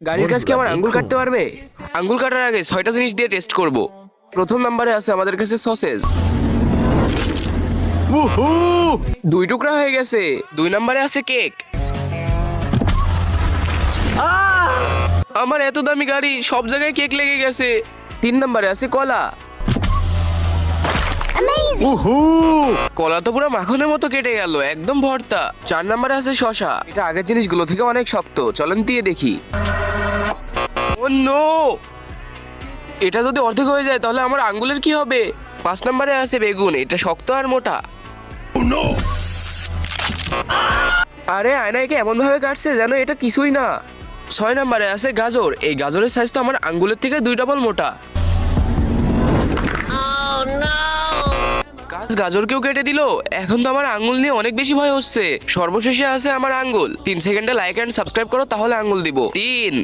গাড়ির কাছে কি আমার আঙ্গুল কাটতে পারবে? আঙ্গুল কাটার আগে 6টা জিনিস দিয়ে টেস্ট করব। প্রথম নাম্বারে আছে আমাদের কাছে সসেজ। 2 টুকরা হয়ে গেছে। 2 নাম্বারে আছে কেক। আমার এত দামি গাড়ি, সব জায়গায় কেক লেগে গেছে। 3 নাম্বারে আছে কলা। কলা তো পুরো মাখনের মতো কেটে গেল, একদম ভর্তা। 4 নাম্বারে আছে শশা। এটা আগের জিনিসগুলো থেকে অনেক শক্ত, চলেন দিয়ে দেখি। ও নো, এটা যদি অর্ধেক হয়ে যায় তাহলে আমার আঙ্গুলের কি হবে? 5 নাম্বারে আছে বেগুন। এটা শক্ত আর মোটা। আরে আয়না একে এমন ভাবে কাটছে যেন এটা কিছুই না। 6 নাম্বারে আছে গাজর। এই গাজরের সাইজ তো আমার আঙ্গুলের থেকে 2 ডাবল মোটা। গাছ গাজরকেও কেটে দিল। এখন তো আমার আঙ্গুল নিয়ে অনেক বেশি ভয় হচ্ছে। সর্বশেষে আছে আমার আঙ্গুল। 3 সেকেন্ডে লাইক এন্ড সাবস্ক্রাইব করো, তাহলে আঙ্গুল দিব। 3